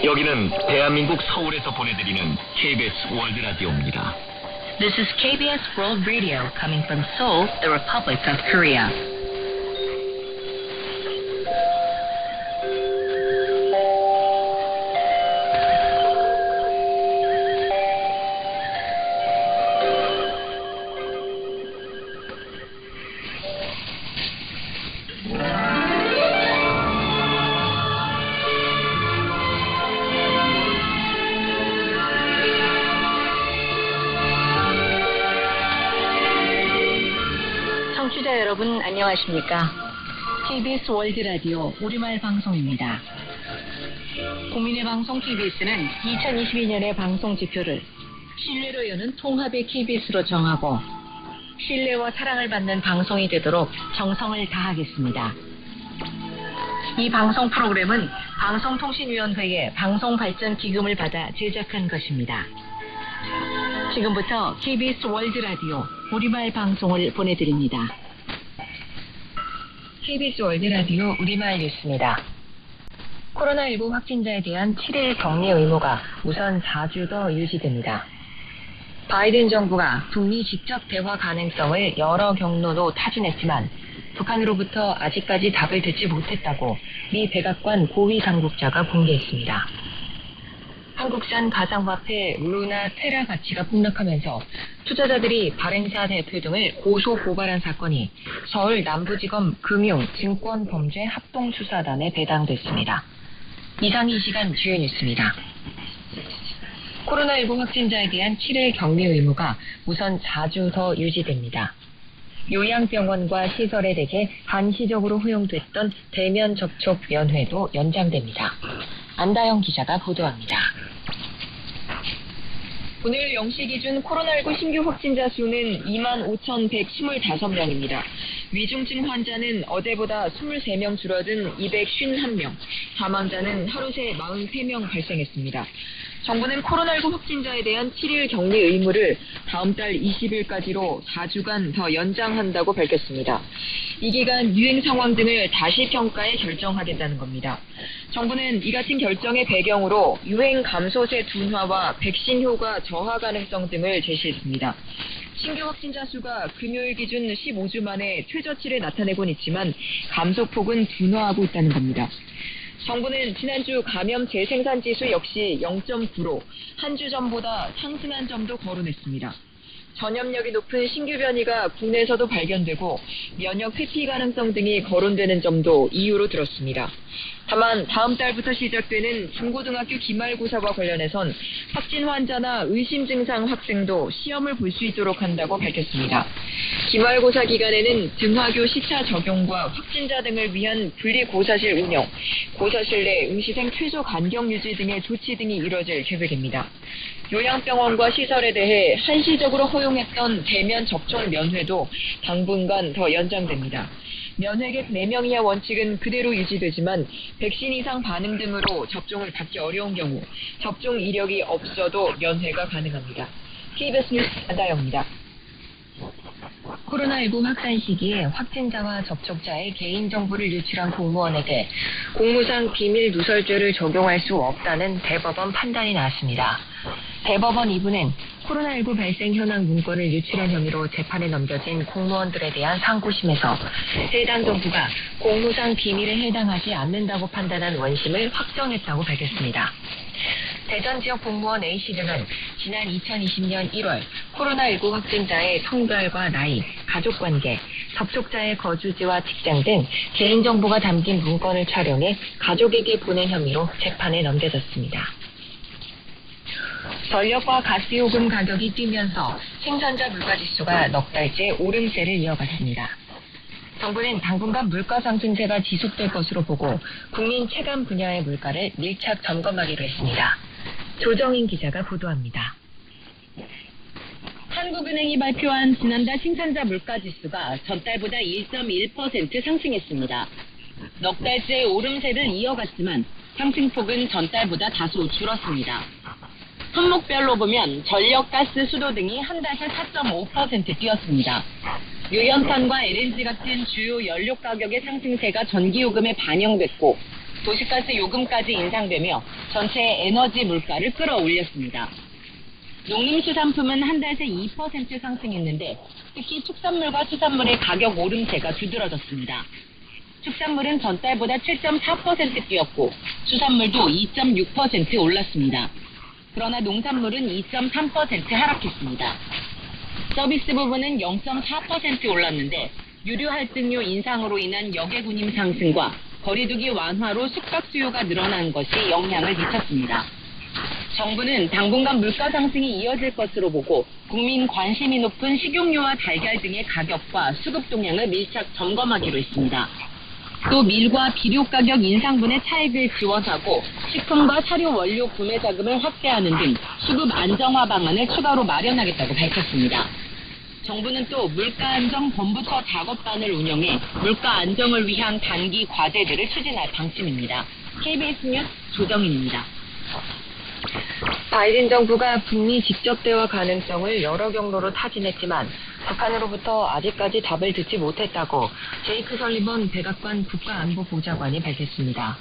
여기는 대한민국 서울에서 보내드리는 KBS 월드 라디오입니다. This is KBS World Radio coming from Seoul, the Republic of Korea. 청취자 여러분 안녕하십니까? KBS 월드 라디오 우리말 방송입니다. 국민의 방송 KBS는 2022년의 방송 지표를 신뢰로 여는 통합의 KBS로 정하고 신뢰와 사랑을 받는 방송이 되도록 정성을 다하겠습니다. 이 방송 프로그램은 방송통신위원회의 방송발전기금을 받아 제작한 것입니다. 지금부터 KBS 월드 라디오 우리말 방송을 보내드립니다. KBS 월드 라디오 우리말 뉴스입니다. 코로나19 확진자에 대한 7일 격리 의무가 우선 4주 더 유지됩니다. 바이든 정부가 북미 직접 대화 가능성을 여러 경로로 타진했지만 북한으로부터 아직까지 답을 듣지 못했다고 미 백악관 고위 당국자가 공개했습니다. 한국산 가상화폐 루나 테라 가치가 폭락하면서 투자자들이 발행사 대표 등을 고소 고발한 사건이 서울 남부지검 금융증권범죄 합동수사단에 배당됐습니다. 이상 이 시간 주요 뉴스입니다. 코로나19 확진자에 대한 7일 격리 의무가 우선 4주 더 유지됩니다. 요양병원과 시설에 대해 한시적으로 허용됐던 대면 접촉 면회도 연장됩니다. 안다영 기자가 보도합니다. 오늘 0시 기준 코로나19 신규 확진자 수는 25,125명입니다. 위중증 환자는 어제보다 23명 줄어든 251명, 사망자는 하루 새 43명 발생했습니다. 정부는 코로나19 확진자에 대한 7일 격리 의무를 다음 달 20일까지로 4주간 더 연장한다고 밝혔습니다. 이 기간 유행 상황 등을 다시 평가해 결정하겠다는 겁니다. 정부는 이 같은 결정의 배경으로 유행 감소세 둔화와 백신 효과 저하 가능성 등을 제시했습니다. 신규 확진자 수가 금요일 기준 15주 만에 최저치를 나타내곤 있지만 감소폭은 둔화하고 있다는 겁니다. 정부는 지난주 감염 재생산 지수 역시 0.9로 한 주 전보다 상승한 점도 거론했습니다. 전염력이 높은 신규 변이가 국내에서도 발견되고 면역 회피 가능성 등이 거론되는 점도 이유로 들었습니다. 다만 다음 달부터 시작되는 중고등학교 기말고사와 관련해선 확진 환자나 의심 증상 학생도 시험을 볼 수 있도록 한다고 밝혔습니다. 기말고사 기간에는 등하교 시차 적용과 확진자 등을 위한 분리고사실 운영, 고사실 내 응시생 최소 간격 유지 등의 조치 등이 이뤄질 계획입니다. 요양병원과 시설에 대해 한시적으로 허용했던 대면 접촉 면회도 당분간 더 연장됩니다. 면회객 4명 이하 원칙은 그대로 유지되지만 백신 이상 반응 등으로 접종을 받기 어려운 경우 접종 이력이 없어도 면회가 가능합니다. KBS 뉴스 안다영입니다. 코로나19 확산 시기에 확진자와 접촉자의 개인정보를 유출한 공무원에게 공무상 비밀 누설죄를 적용할 수 없다는 대법원 판단이 나왔습니다. 대법원 2부는 코로나19 발생 현황 문건을 유출한 혐의로 재판에 넘겨진 공무원들에 대한 상고심에서 해당 정부가 공무상 비밀에 해당하지 않는다고 판단한 원심을 확정했다고 밝혔습니다. 대전 지역 공무원 A씨 등은 지난 2020년 1월 코로나19 확진자의 성별과 나이, 가족관계, 접촉자의 거주지와 직장 등 개인정보가 담긴 문건을 촬영해 가족에게 보낸 혐의로 재판에 넘겨졌습니다. 전력과 가스요금 가격이 뛰면서 생산자 물가지수가 넉 달째 오름세를 이어갔습니다. 정부는 당분간 물가 상승세가 지속될 것으로 보고 국민 체감 분야의 물가를 밀착 점검하기로 했습니다. 조정인 기자가 보도합니다. 한국은행이 발표한 지난달 생산자 물가지수가 전달보다 1.1% 상승했습니다. 넉 달째 오름세를 이어갔지만 상승폭은 전달보다 다소 줄었습니다. 품목별로 보면 전력, 가스, 수도 등이 한 달 새 4.5% 뛰었습니다. 유연탄과 LNG 같은 주요 연료 가격의 상승세가 전기요금에 반영됐고 도시가스 요금까지 인상되며 전체 에너지 물가를 끌어올렸습니다. 농림수산품은 한 달 새 2% 상승했는데 특히 축산물과 수산물의 가격 오름세가 두드러졌습니다. 축산물은 전달보다 7.4% 뛰었고 수산물도 2.6% 올랐습니다. 그러나 농산물은 2.3% 하락했습니다. 서비스 부분은 0.4% 올랐는데 유류 할증료 인상으로 인한 여객운임 상승과 거리두기 완화로 숙박 수요가 늘어난 것이 영향을 미쳤습니다. 정부는 당분간 물가 상승이 이어질 것으로 보고 국민 관심이 높은 식용유와 달걀 등의 가격과 수급 동향을 밀착 점검하기로 했습니다. 또 밀과 비료 가격 인상분의 차익을 지원하고 식품과 사료 원료 구매 자금을 확대하는 등 수급 안정화 방안을 추가로 마련하겠다고 밝혔습니다. 정부는 또 물가 안정 범부처 작업반을 운영해 물가 안정을 위한 단기 과제들을 추진할 방침입니다. KBS 뉴스 조정인입니다. 바이든 정부가 북미 직접 대화 가능성을 여러 경로로 타진했지만 북한으로부터 아직까지 답을 듣지 못했다고 제이크 설리번 백악관 국가안보보좌관이 밝혔습니다.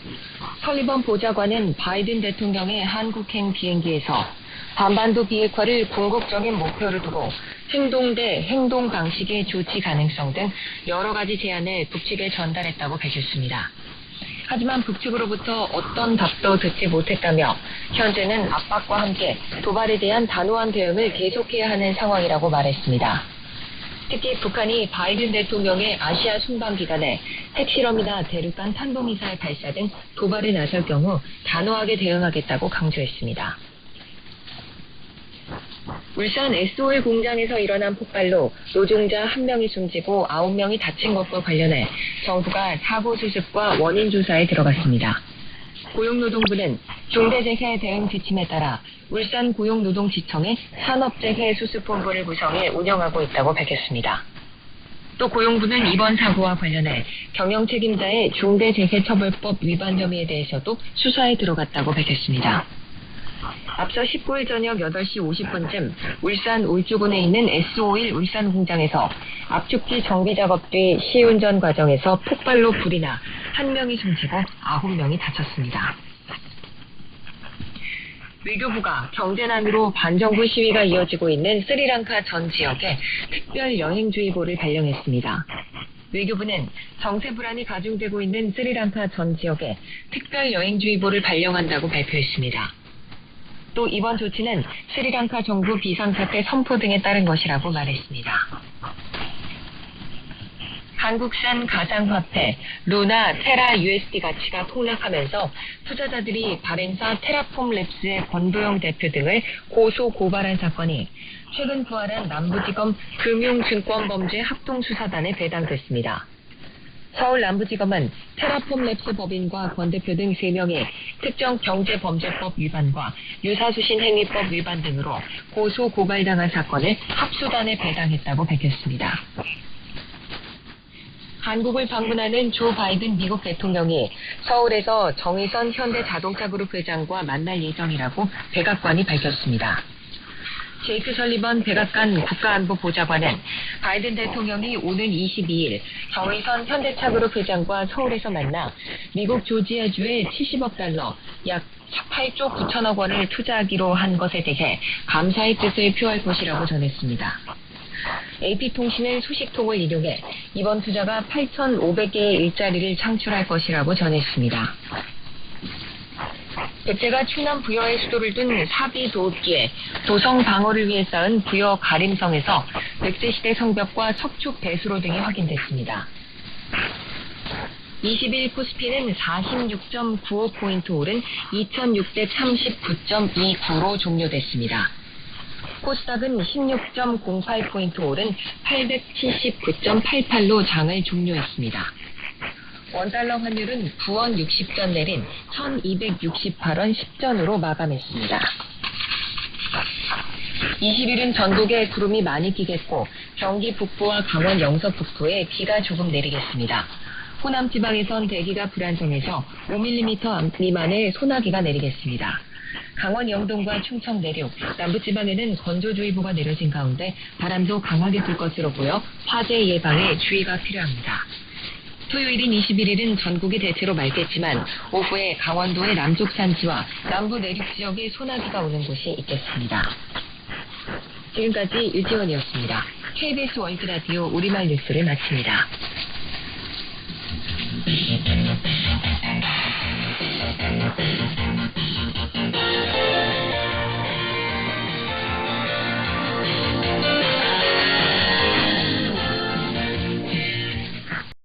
설리번 보좌관은 바이든 대통령의 한국행 비행기에서 한반도 비핵화를 궁극적인 목표로 두고 행동 대 행동 방식의 조치 가능성 등 여러 가지 제안을 북측에 전달했다고 밝혔습니다. 하지만 북측으로부터 어떤 답도 듣지 못했다며 현재는 압박과 함께 도발에 대한 단호한 대응을 계속해야 하는 상황이라고 말했습니다. 특히 북한이 바이든 대통령의 아시아 순방 기간에 핵실험이나 대륙간 탄도미사일 발사 등 도발에 나설 경우 단호하게 대응하겠다고 강조했습니다. 울산 S-OIL 공장에서 일어난 폭발로 노동자 1명이 숨지고 9명이 다친 것과 관련해 정부가 사고 수습과 원인 조사에 들어갔습니다. 고용노동부는 중대재해 대응 지침에 따라 울산 고용노동지청의 산업재해 수습본부를 구성해 운영하고 있다고 밝혔습니다. 또 고용부는 이번 사고와 관련해 경영책임자의 중대재해처벌법 위반 혐의에 대해서도 수사에 들어갔다고 밝혔습니다. 앞서 19일 저녁 8시 50분쯤 울산 울주군에 있는 S-OIL 울산 공장에서 압축기 정비 작업 뒤 시운전 과정에서 폭발로 불이 나 1명이 숨지고 9명이 다쳤습니다. 외교부가 경제난으로 반정부 시위가 이어지고 있는 스리랑카 전 지역에 특별 여행주의보를 발령했습니다. 외교부는 정세 불안이 가중되고 있는 스리랑카 전 지역에 특별 여행주의보를 발령한다고 발표했습니다. 또 이번 조치는 스리랑카 정부 비상사태 선포 등에 따른 것이라고 말했습니다. 한국산 가상화폐 루나 테라 USD 가치가 폭락하면서 투자자들이 발행사 테라폼 랩스의 권도영 대표 등을 고소 고발한 사건이 최근 부활한 남부지검 금융증권범죄 합동수사단에 배당됐습니다. 서울 남부지검은 테라폼 랩스 법인과 권 대표 등 3명의 특정 경제범죄법 위반과 유사수신행위법 위반 등으로 고소 고발당한 사건을 합수단에 배당했다고 밝혔습니다. 한국을 방문하는 조 바이든 미국 대통령이 서울에서 정의선 현대자동차그룹 회장과 만날 예정이라고 백악관이 밝혔습니다. 제이크 설리번 백악관 국가안보보좌관은 바이든 대통령이 오는 22일 정의선 현대차그룹 회장과 서울에서 만나 미국 조지아주에 70억 달러, 약 8조 9천억 원을 투자하기로 한 것에 대해 감사의 뜻을 표할 것이라고 전했습니다. AP통신은 소식통을 인용해 이번 투자가 8,500개의 일자리를 창출할 것이라고 전했습니다. 백제가 충남 부여의 수도를 둔 사비 도읍기에 도성 방어를 위해 쌓은 부여 가림성에서 백제시대 성벽과 석축 배수로 등이 확인됐습니다. 20일 코스피는 46.95포인트 오른 2639.29로 종료됐습니다. 코스닥은 16.08포인트 오른 879.88로 장을 종료했습니다. 원달러 환율은 9원 60전 내린 1268원 10전으로 마감했습니다. 20일은 전국에 구름이 많이 끼겠고 경기 북부와 강원 영서 북부에 비가 조금 내리겠습니다. 호남 지방에선 대기가 불안정해서 5mm 미만의 소나기가 내리겠습니다. 강원 영동과 충청 내륙, 남부지방에는 건조주의보가 내려진 가운데 바람도 강하게 불 것으로 보여 화재 예방에 주의가 필요합니다. 토요일인 21일은 전국이 대체로 맑겠지만 오후에 강원도의 남쪽 산지와 남부 내륙 지역에 소나기가 오는 곳이 있겠습니다. 지금까지 유지원이었습니다. KBS 월드라디오 우리말 뉴스를 마칩니다.